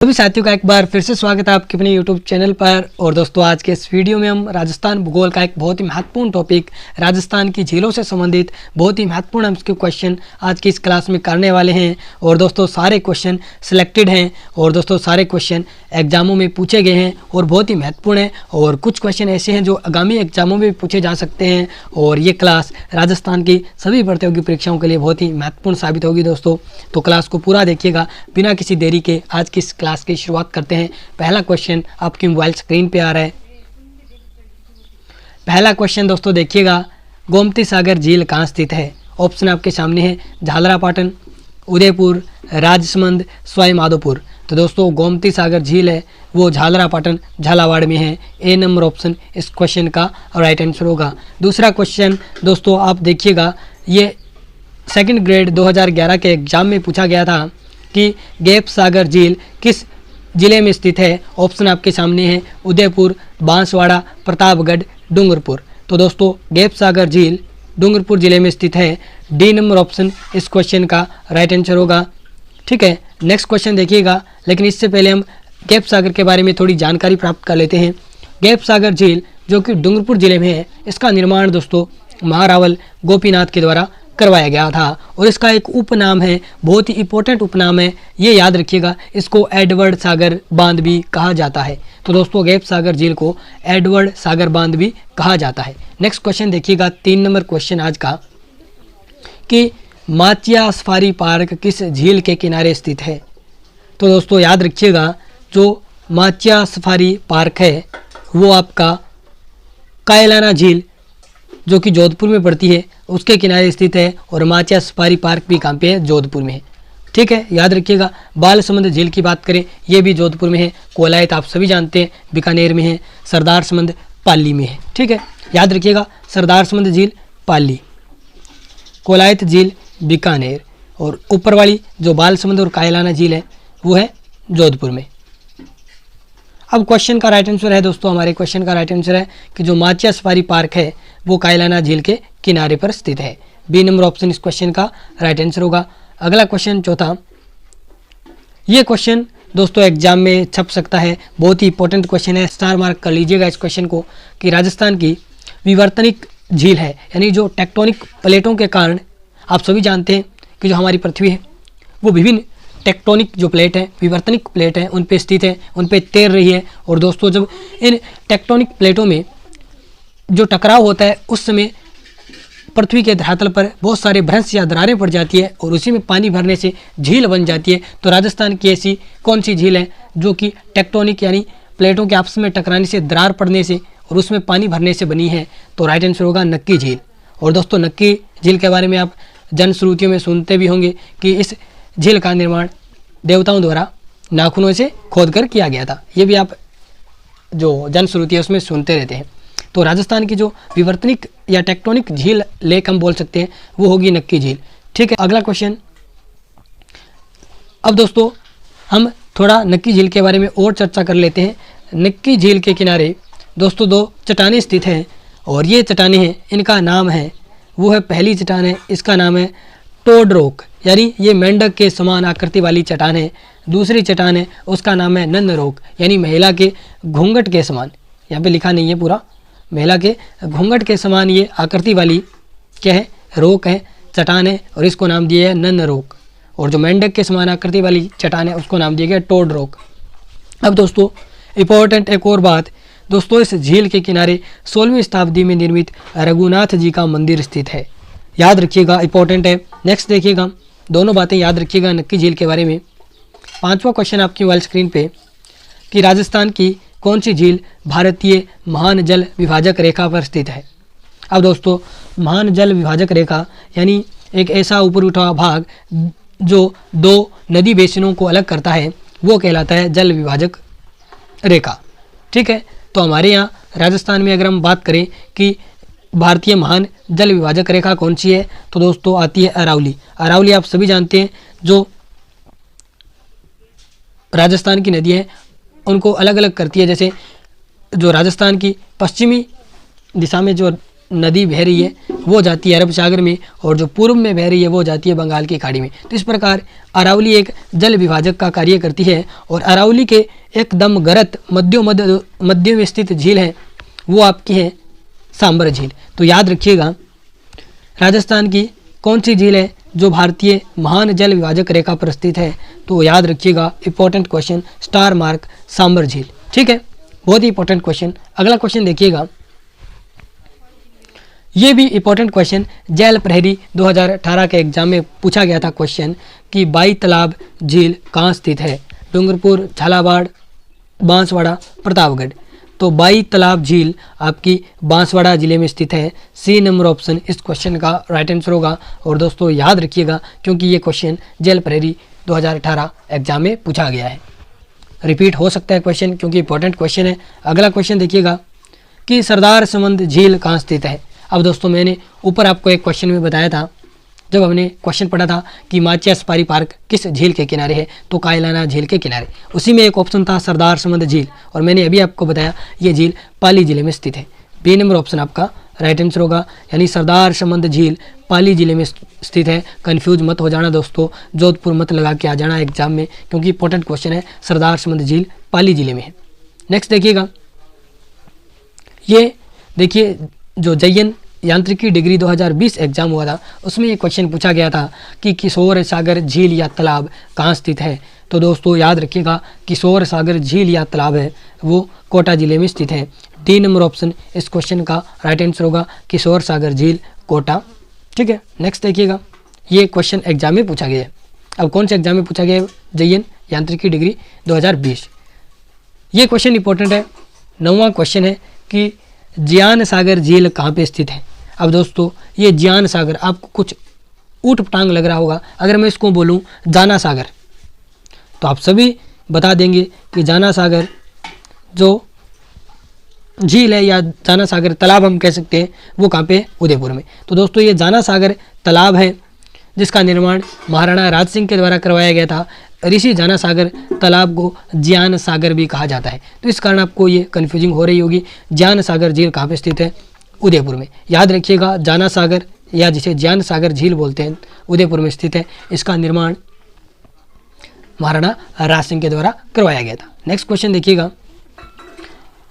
सभी साथियों का एक बार फिर से स्वागत है आपके अपने YouTube चैनल पर। और दोस्तों आज के इस वीडियो में हम राजस्थान भूगोल का एक बहुत ही महत्वपूर्ण टॉपिक राजस्थान की झीलों से संबंधित बहुत ही महत्वपूर्ण हम इसके क्वेश्चन आज की इस क्लास में करने वाले हैं। और दोस्तों सारे क्वेश्चन सिलेक्टेड हैं और दोस्तों सारे क्वेश्चन एग्जामों में पूछे गए हैं और बहुत ही महत्वपूर्ण हैं। और कुछ क्वेश्चन ऐसे हैं जो आगामी एग्जामों में भी पूछे जा सकते हैं और ये क्लास राजस्थान की सभी प्रतियोगी परीक्षाओं के लिए बहुत ही महत्वपूर्ण साबित होगी दोस्तों। तो क्लास को पूरा देखिएगा बिना किसी देरी के। आज की इस क्लास की शुरुआत करते हैं। पहला क्वेश्चन आपकी मोबाइल स्क्रीन पे आ रहा है। पहला क्वेश्चन दोस्तों देखिएगा, गोमती सागर झील कहाँ स्थित है? ऑप्शन आपके सामने है, झालरापाटन, उदयपुर, राजसमंद, सवाई माधोपुर। तो दोस्तों गोमती सागर झील है वो झालरापाटन झालावाड़ में है। ए नंबर ऑप्शन इस क्वेश्चन का राइट आंसर होगा। दूसरा क्वेश्चन दोस्तों आप देखिएगा, ये सेकंड ग्रेड 2011 के एग्जाम में पूछा गया था कि गैप सागर झील किस जिले में स्थित है? ऑप्शन आपके सामने है, उदयपुर, बांसवाड़ा, प्रतापगढ़, डूंगरपुर। तो दोस्तों गैप सागर झील डूंगरपुर जिले में स्थित है। डी नंबर ऑप्शन इस क्वेश्चन का राइट आंसर होगा। ठीक है, नेक्स्ट क्वेश्चन देखिएगा, लेकिन इससे पहले हम गैप सागर के बारे में थोड़ी जानकारी प्राप्त कर लेते हैं। गैप सागर झील जो कि डूंगरपुर जिले में है, इसका निर्माण दोस्तों महारावल गोपीनाथ के द्वारा करवाया गया था और इसका एक उपनाम है, बहुत ही इंपॉर्टेंट उपनाम है, ये याद रखिएगा, इसको एडवर्ड सागर बांध भी कहा जाता है। तो दोस्तों गैप सागर झील को एडवर्ड सागर बांध भी कहा जाता है। नेक्स्ट क्वेश्चन देखिएगा, 3 नंबर क्वेश्चन आज का, कि माचिया सफारी पार्क किस झील के किनारे स्थित है? तो दोस्तों याद रखिएगा, जो माचिया सफारी पार्क है वो आपका कायलाना झील जो कि जोधपुर में पड़ती है उसके किनारे स्थित है और माचिया सफारी पार्क भी कहाँ पे है? जोधपुर में है। ठीक है, याद रखिएगा। बालसमुंद झील की बात करें, ये भी जोधपुर में है। कोलायत आप सभी जानते हैं बीकानेर में है। सरदार समंद पाली में है। ठीक है, याद रखिएगा, सरदार समंद झील पाली, कोलायत झील बीकानेर और ऊपर वाली जो बालसमुंद और कायलाना झील है वो है जोधपुर में। अब क्वेश्चन का राइट आंसर है दोस्तों, हमारे क्वेश्चन का राइट आंसर है कि जो माचिया सफारी पार्क है वो कायलाना झील के किनारे पर स्थित है। बी नंबर ऑप्शन इस क्वेश्चन का राइट आंसर होगा। अगला क्वेश्चन चौथा, ये क्वेश्चन दोस्तों एग्जाम में छप सकता है, बहुत ही इंपॉर्टेंट क्वेश्चन है, स्टार मार्क कर लीजिएगा इस क्वेश्चन को, कि राजस्थान की विवर्तनिक झील है, यानी जो टेक्टोनिक प्लेटों के कारण आप सभी जानते हैं कि जो हमारी पृथ्वी है वो विभिन्न टेक्टोनिक जो प्लेट है, विवर्तनिक प्लेट है, उन पे स्थित है, उन पे तैर रही है। और दोस्तों जब इन टेक्टोनिक प्लेटों में जो टकराव होता है उस समय पृथ्वी के धरातल पर बहुत सारे भ्रंश या दरारें पड़ जाती है और उसी में पानी भरने से झील बन जाती है। तो राजस्थान की ऐसी कौन सी झील है जो कि टेक्टोनिक यानी प्लेटों के आपस में टकराने से, दरार पड़ने से और उसमें पानी भरने से बनी है? तो राइट आंसर होगा नक्की झील। और दोस्तों नक्की झील के बारे में आप जनश्रुतियों में सुनते भी होंगे कि इस झील का निर्माण देवताओं द्वारा नाखूनों से खोदकर किया गया था। ये भी आप जो जनश्रुति है उसमें सुनते रहते हैं। तो राजस्थान की जो विवर्तनिक या टेक्टोनिक झील लेक हम बोल सकते हैं वो होगी नक्की झील। ठीक है, अगला क्वेश्चन। अब दोस्तों हम थोड़ा नक्की झील के बारे में और चर्चा कर लेते हैं। नक्की झील के किनारे दोस्तों 2 चट्टानें स्थित हैं और ये चट्टानें हैं, इनका नाम है, वो है, पहली चट्टान है इसका नाम है टोड रॉक, यानी ये मेंढक के समान आकृति वाली चट्टान है। दूसरी चट्टान है उसका नाम है नंद रॉक, यानी महिला के घूंघट के समान, यहाँ पे लिखा नहीं है पूरा, महिला के घूंघट के समान ये आकृति वाली क्या है? रॉक है, चट्टान है और इसको नाम दिया है नंद रॉक। और जो मेंढक के समान आकृति वाली चट्टान है उसको नाम दिया गया टोड रॉक। अब दोस्तों इंपॉर्टेंट एक और बात, दोस्तों इस झील के किनारे 16वीं शताब्दी में निर्मित रघुनाथ जी का मंदिर स्थित है। याद रखिएगा, इंपॉर्टेंट है। नेक्स्ट देखिएगा, दोनों बातें याद रखिएगा नक्की झील के बारे में। 5वां क्वेश्चन आपकी मोबाइल स्क्रीन पे, कि राजस्थान की कौन सी झील भारतीय महान जल विभाजक रेखा पर स्थित है? अब दोस्तों महान जल विभाजक रेखा यानी एक ऐसा ऊपर उठा हुआ भाग जो 2 नदी बेसिनों को अलग करता है वो कहलाता है जल विभाजक रेखा। ठीक है, तो हमारे यहाँ राजस्थान में अगर हम बात करें कि भारतीय महान जल विभाजक रेखा कौन सी है, तो दोस्तों आती है अरावली। अरावली आप सभी जानते हैं, जो राजस्थान की नदी है उनको अलग अलग करती है। जैसे जो राजस्थान की पश्चिमी दिशा में जो नदी बह रही है वो जाती है अरब सागर में, और जो पूर्व में बह रही है वो जाती है बंगाल की खाड़ी में। तो इस प्रकार अरावली एक जल विभाजक का कार्य करती है। और अरावली के एकदम गरत मध्य में स्थित झील है वो आपकी है सांबर झील। तो याद रखिएगा राजस्थान की कौन सी झील है जो भारतीय महान जल विभाजक रेखा पर स्थित है, तो याद रखिएगा important question star mark Sambhar झील। ठीक है, बहुत ही इंपॉर्टेंट क्वेश्चन। अगला क्वेश्चन देखिएगा, ये भी इंपॉर्टेंट क्वेश्चन जैल प्रहरी 2018 के एग्जाम में पूछा गया था क्वेश्चन कि बाई तालाब झील कहाँ स्थित है, डूंगरपुर, झालावाड़, बांसवाड़ा, प्रतापगढ़। तो बाई तालाब झील आपकी बांसवाड़ा जिले में स्थित है। सी नंबर ऑप्शन इस क्वेश्चन का राइट आंसर होगा। और दोस्तों याद रखिएगा क्योंकि ये क्वेश्चन जैल प्रहरी 2018 एग्जाम में पूछा गया है, रिपीट हो सकता है क्वेश्चन क्योंकि इंपॉर्टेंट क्वेश्चन है। अगला क्वेश्चन देखिएगा कि सरदार समंद झील कहाँ स्थित है। अब दोस्तों मैंने ऊपर आपको एक क्वेश्चन में बताया था जब हमने क्वेश्चन पढ़ा था कि माचिया सफारी पार्क किस झील के किनारे है, तो कायलाना झील के किनारे। उसी में एक ऑप्शन था सरदार समंद झील, और मैंने अभी आपको बताया ये झील पाली जिले में स्थित है। बी नंबर ऑप्शन आपका राइट आंसर होगा, यानी सरदार समंद झील पाली जिले में स्थित है। कन्फ्यूज मत हो जाना दोस्तों, जोधपुर मत लगा के आ जाना एग्जाम में, क्योंकि इंपॉर्टेंट क्वेश्चन है। सरदार समंद झील पाली जिले में है। नेक्स्ट देखिएगा, ये देखिए जो जयन यांत्रिकी डिग्री 2020 एग्जाम हुआ था उसमें ये क्वेश्चन पूछा गया था कि किशोर सागर झील या तालाब कहाँ स्थित है। तो दोस्तों याद रखिएगा किशोर सागर झील या तालाब है वो कोटा जिले में स्थित है। डी नंबर ऑप्शन इस क्वेश्चन का राइट आंसर होगा, किशोर सागर झील कोटा। ठीक है, नेक्स्ट देखिएगा, ये क्वेश्चन एग्जाम में पूछा गया है। अब कौन से एग्जाम में पूछा गया है? जयन यांत्रिकी डिग्री 2020। ये क्वेश्चन इंपॉर्टेंट है। 9वां क्वेश्चन है कि ज्ञान सागर झील कहाँ पे स्थित है। अब दोस्तों ये ज्ञान सागर आपको कुछ ऊट पटांग लग रहा होगा, अगर मैं इसको बोलूँ जाना सागर तो आप सभी बता देंगे कि जाना सागर जो झील है या जाना सागर तालाब हम कह सकते हैं वो कहाँ पे, उदयपुर में। तो दोस्तों ये जाना सागर तालाब है जिसका निर्माण महाराणा राज सिंह के द्वारा करवाया गया था। ऋषि जाना सागर तालाब को ज्ञान सागर भी कहा जाता है, तो इस कारण आपको ये कन्फ्यूजिंग हो रही होगी। ज्ञान सागर झील कहाँ पे स्थित है? उदयपुर में। याद रखिएगा जाना सागर या जिसे ज्ञान सागर झील बोलते हैं उदयपुर में स्थित है। इसका निर्माण महाराणा राज सिंह के द्वारा करवाया गया था। नेक्स्ट क्वेश्चन देखिएगा,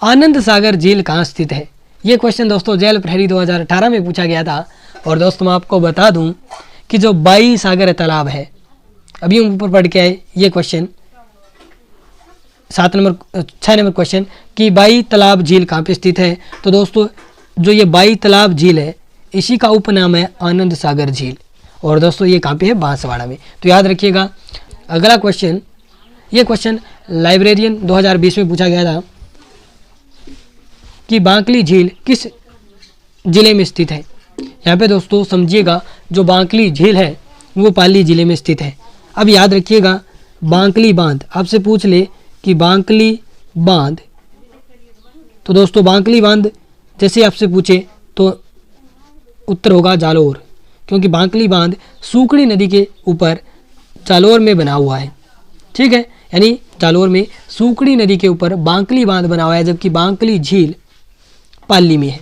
आनंद सागर झील कहाँ स्थित है। ये क्वेश्चन दोस्तों जैल प्रहरी 2018 में पूछा गया था। और दोस्तों मैं आपको बता दूं कि जो बाई सागर तालाब है, अभी हम ऊपर पढ़ के आए ये क्वेश्चन 6 नंबर क्वेश्चन कि बाई तालाब झील कहाँ पे स्थित है। तो दोस्तों जो ये बाई तालाब झील है इसी का उपनाम है आनंद सागर झील, और दोस्तों ये कहाँ पे है? बांसवाड़ा में। तो याद रखिएगा। अगला क्वेश्चन, ये क्वेश्चन लाइब्रेरियन 2020 में पूछा गया था कि बांकली झील किस जिले में स्थित है। यहाँ पे दोस्तों समझिएगा जो बांकली झील है वो पाली जिले में स्थित है। अब याद रखिएगा बांकली बांध आपसे पूछ ले कि बांकली बांध, तो दोस्तों बांकली बांध जैसे आपसे पूछे तो उत्तर होगा जालोर, क्योंकि बांकली बांध सूखड़ी नदी के ऊपर जालोर में बना हुआ है। ठीक है, यानी जालोर में सूखड़ी नदी के ऊपर बांकली बांध बना हुआ है, जबकि बांकली झील पाली में है।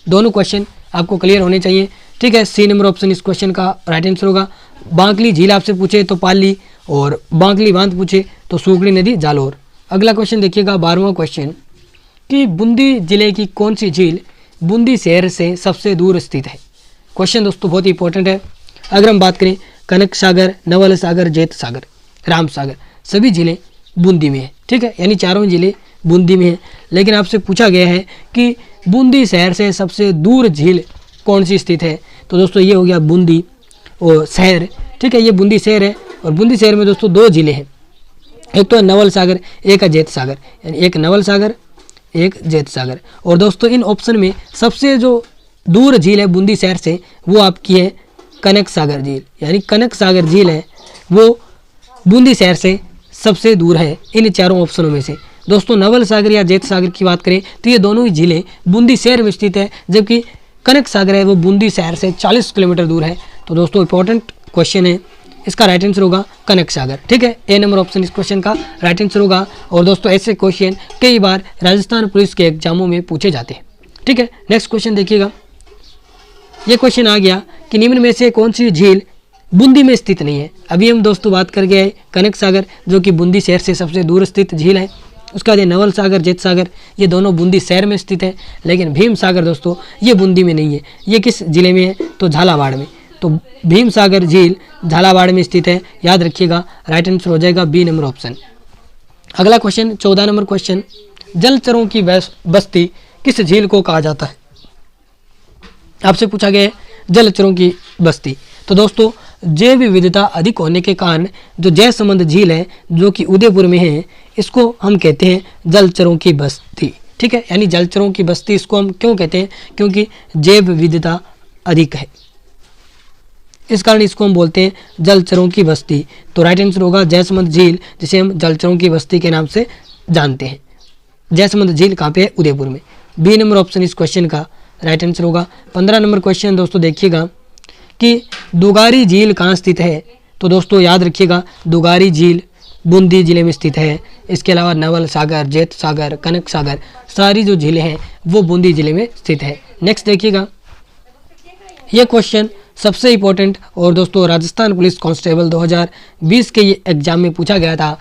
दोनों क्वेश्चन आपको क्लियर होने चाहिए। ठीक है, सी नंबर ऑप्शन इस क्वेश्चन का राइट आंसर होगा। बांकली झील आपसे पूछे तो पाली, और बांकली बांध पूछे तो सूखड़ी नदी जालोर। अगला क्वेश्चन देखिएगा 12वां क्वेश्चन कि बूंदी जिले की कौन सी झील बूंदी शहर से सबसे दूर स्थित है। क्वेश्चन दोस्तों बहुत ही इंपॉर्टेंट है। अगर हम बात करें कनक सागर, नवल सागर, जेत सागर, राम सागर, सभी जिले बूंदी में है। ठीक है, यानी चारों जिले बूंदी में है। लेकिन आपसे पूछा गया है कि बूंदी शहर से सबसे दूर झील कौन सी स्थित है। तो दोस्तों ये हो गया बूंदी और शहर। ठीक है, ये बूंदी शहर है, और बूंदी शहर में दोस्तों 2 जिले हैं, एक तो है नवल सागर, एक है जेत सागर, यानी एक नवल सागर एक जेत सागर। और दोस्तों इन ऑप्शन में सबसे जो दूर झील है बूंदी शहर से वो आपकी है कनक सागर झील, यानी कनक सागर झील है वो बूंदी शहर से सबसे दूर है इन चारों ऑप्शनों में से। दोस्तों नवल सागर या जेत सागर की बात करें तो ये दोनों ही झीलें बूंदी शहर में स्थित है, जबकि कनक सागर है वो बूंदी शहर से 40 किलोमीटर दूर है। तो दोस्तों इंपॉर्टेंट क्वेश्चन है, इसका राइट आंसर होगा कनक सागर। ठीक है, ए नंबर ऑप्शन इस क्वेश्चन का राइट आंसर होगा। और दोस्तों ऐसे क्वेश्चन कई बार राजस्थान पुलिस के एग्जामों में पूछे जाते हैं। ठीक है, नेक्स्ट क्वेश्चन देखिएगा ये क्वेश्चन आ गया कि निम्न में से कौन सी झील बूंदी में स्थित नहीं है। अभी हम दोस्तों बात कर गए कनक सागर जो कि बूंदी शहर से सबसे दूर स्थित झील है। उसका बाद नवल सागर, जेत सागर, ये दोनों बूंदी शहर में स्थित है। लेकिन भीम सागर दोस्तों ये बूंदी में नहीं है। ये किस जिले में है? तो झालावाड़ में। तो भीम सागर झील झालावाड़ में स्थित है, याद रखिएगा। राइट आंसर हो जाएगा बी नंबर ऑप्शन। अगला क्वेश्चन 14 नंबर क्वेश्चन, जलचरों की बस्ती किस झील को कहा जाता है? आपसे पूछा गया है जलचरों की बस्ती। तो दोस्तों जैव विविधता अधिक होने के कारण जो जयसमंद झील है जो कि उदयपुर में है, इसको हम कहते हैं जलचरों की बस्ती। ठीक है, यानी जलचरों की बस्ती इसको हम क्यों कहते हैं? क्योंकि जैव विविधता अधिक है, इस कारण इसको हम बोलते हैं जलचरों की बस्ती। तो राइट आंसर होगा जयसमंद झील, जिसे हम जलचरों की बस्ती के नाम से जानते हैं। जयसमंद झील कहाँ पे है? उदयपुर में। बी नंबर ऑप्शन इस क्वेश्चन का राइट आंसर होगा। 15 नंबर क्वेश्चन दोस्तों देखिएगा कि दुगारी झील कहाँ स्थित है? तो दोस्तों याद रखिएगा दुगारी झील बूंदी जिले में स्थित है। इसके अलावा नवल सागर, जेत सागर, कनक सागर, सारी जो झीलें हैं वो बूंदी जिले में स्थित है। नेक्स्ट देखिएगा, ये क्वेश्चन सबसे इम्पोर्टेंट और दोस्तों राजस्थान पुलिस कांस्टेबल 2020 के ये एग्जाम में पूछा गया था।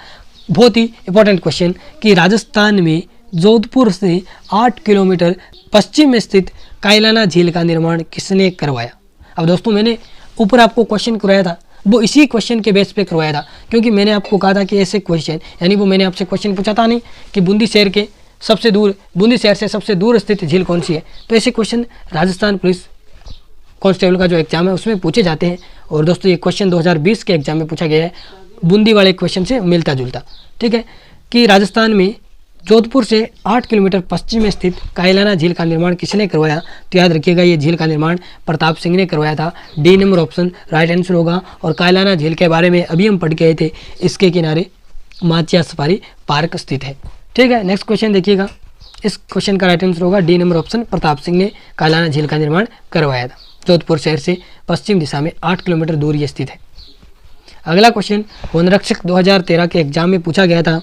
बहुत ही इंपॉर्टेंट क्वेश्चन कि राजस्थान में जोधपुर से 8 किलोमीटर पश्चिम में स्थित कायलाना झील का निर्माण किसने करवाया? अब दोस्तों मैंने ऊपर आपको क्वेश्चन करवाया था, वो इसी क्वेश्चन के बेस पे करवाया था, क्योंकि मैंने आपको कहा था कि ऐसे क्वेश्चन, यानी वो मैंने आपसे क्वेश्चन पूछा था नहीं कि बूंदी शहर से सबसे दूर स्थित झील कौन सी है। तो ऐसे क्वेश्चन राजस्थान पुलिस कांस्टेबल का जो एग्जाम है उसमें पूछे जाते हैं। और दोस्तों ये क्वेश्चन 2020 के एग्जाम में पूछा गया है, बूंदी वाले क्वेश्चन से मिलता जुलता। ठीक है, कि राजस्थान में जोधपुर से 8 किलोमीटर पश्चिम में स्थित कायलाना झील का निर्माण किसने करवाया? तो याद रखिएगा ये झील का निर्माण प्रताप सिंह ने करवाया था। D number option right answer होगा। और कायलाना झील के बारे में अभी हम पढ़ के आए थे, इसके किनारे माचिया सफारी पार्क स्थित है। ठीक है, नेक्स्ट क्वेश्चन देखिएगा, इस क्वेश्चन का राइट आंसर होगा D number option, Pratap Singh ने कायलाना झील का निर्माण करवाया था। जोधपुर शहर से पश्चिम दिशा में 8 किलोमीटर दूर ये स्थित है। अगला क्वेश्चन वनरक्षक 2013 के एग्जाम में पूछा गया था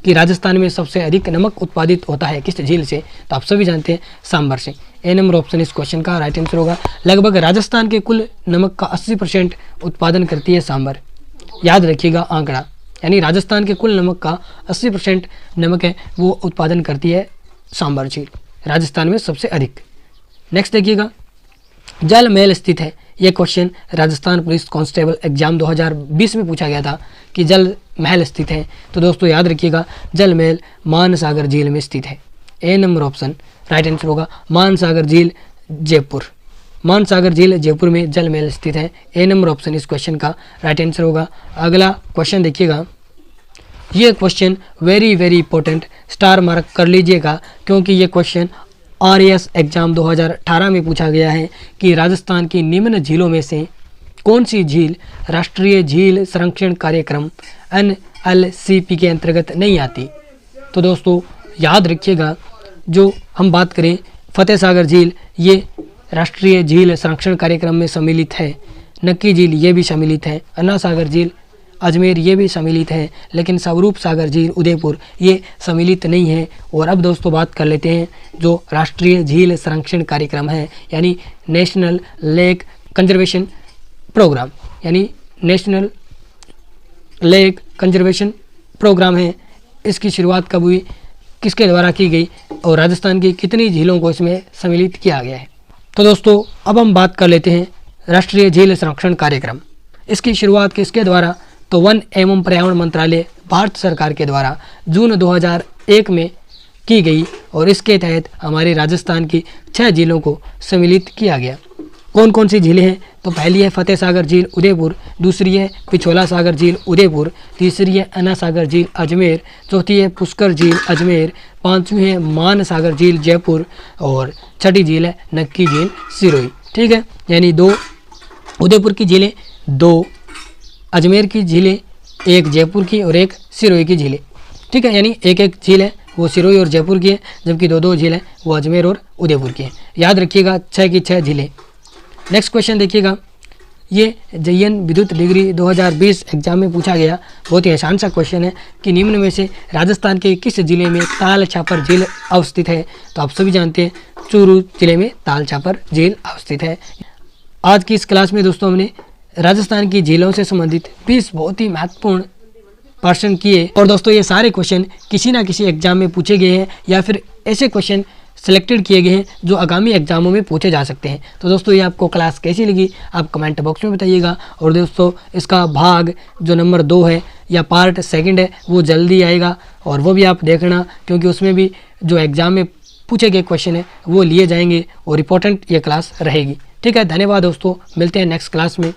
कि राजस्थान में सबसे अधिक नमक उत्पादित होता है किस झील से? तो आप सभी जानते हैं सांबर से। ए नंबर ऑप्शन इस क्वेश्चन का राइट आंसर होगा। लगभग राजस्थान के कुल नमक का 80% उत्पादन करती है सांबर। याद रखिएगा आंकड़ा, यानी राजस्थान के कुल नमक का 80% नमक है वो उत्पादन करती है सांबर झील, राजस्थान में सबसे अधिक। नेक्स्ट देखिएगा, जल महल स्थित है। ये question Rajasthan police constable exam 2020 में पूछा गया था कि जल महल स्थित है। तो दोस्तों याद रखिएगा जल महल मानसागर झील में स्थित है। ए नंबर ऑप्शन राइट आंसर होगा। मानसागर झील जयपुर, मानसागर झील जयपुर में जल महल स्थित है। ए नंबर ऑप्शन इस क्वेश्चन का राइट आंसर होगा। अगला क्वेश्चन देखिएगा, ये question very important, star mark कर लीजिएगा, क्योंकि ये क्वेश्चन RAS एग्जाम 2018 में पूछा गया है कि राजस्थान की निम्न झीलों में से कौन सी झील राष्ट्रीय झील संरक्षण कार्यक्रम NLCP के अंतर्गत नहीं आती? तो दोस्तों याद रखिएगा, जो हम बात करें फतेह सागर झील ये राष्ट्रीय झील संरक्षण कार्यक्रम में सम्मिलित है। नक्की झील ये भी सम्मिलित है। अन्ना सागर झील अजमेर ये भी सम्मिलित है, लेकिन स्वरूप सागर झील उदयपुर ये सम्मिलित नहीं है। और अब दोस्तों बात कर लेते हैं जो राष्ट्रीय झील संरक्षण कार्यक्रम है, यानी नेशनल लेक कंजर्वेशन प्रोग्राम, यानी नेशनल लेक कंजर्वेशन प्रोग्राम है। इसकी शुरुआत कब हुई, किसके द्वारा की गई और राजस्थान की कितनी झीलों को इसमें सम्मिलित किया गया है? तो दोस्तों अब हम बात कर लेते हैं राष्ट्रीय झील संरक्षण कार्यक्रम। इसकी शुरुआत किसके द्वारा? तो वन एवं पर्यावरण मंत्रालय भारत सरकार के द्वारा जून 2001 में की गई और इसके तहत हमारे राजस्थान की 6 झीलों को सम्मिलित किया गया। कौन कौन सी झीलें हैं? तो पहली है फतेह सागर झील उदयपुर, दूसरी है पिछोला सागर झील उदयपुर, तीसरी है अन्ना सागर झील अजमेर, चौथी है पुष्कर झील अजमेर, पांचवी है मान सागर झील जयपुर और छठी झील है नक्की झील सिरोही। ठीक है, यानी 2 उदयपुर की झीलें, 2 अजमेर की झीलें, 1 जयपुर की और 1 सिरोही की झीलें। ठीक है, यानी एक झील है वो सिरोही और जयपुर की है, जबकि 2 झील है वो अजमेर और उदयपुर की है। याद रखिएगा 6 की 6 झीलें। नेक्स्ट क्वेश्चन देखिएगा, ये JN विद्युत डिग्री 2020 एग्जाम में पूछा गया बहुत ही आसान सा क्वेश्चन है कि निम्न में से राजस्थान के किस जिले में ताल छापर झील अवस्थित है? तो आप सभी जानते हैं चूरू जिले में ताल छापर झील अवस्थित है। आज की इस क्लास में दोस्तों हमने राजस्थान की झीलों से संबंधित 20 बहुत ही महत्वपूर्ण प्रश्न किए। और दोस्तों ये सारे क्वेश्चन किसी ना किसी एग्जाम में पूछे गए हैं या फिर ऐसे क्वेश्चन सिलेक्टेड किए गए हैं जो आगामी एग्जामों में पूछे जा सकते हैं। तो दोस्तों ये आपको क्लास कैसी लगी आप कमेंट बॉक्स में बताइएगा। और दोस्तों इसका भाग जो नंबर 2 है या पार्ट 2 है वो जल्दी आएगा और वो भी आप देखना, क्योंकि उसमें भी जो एग्ज़ाम में पूछे गए क्वेश्चन है वो लिए जाएंगे और इम्पोर्टेंट ये क्लास रहेगी। ठीक है, धन्यवाद दोस्तों, मिलते हैं नेक्स्ट क्लास में।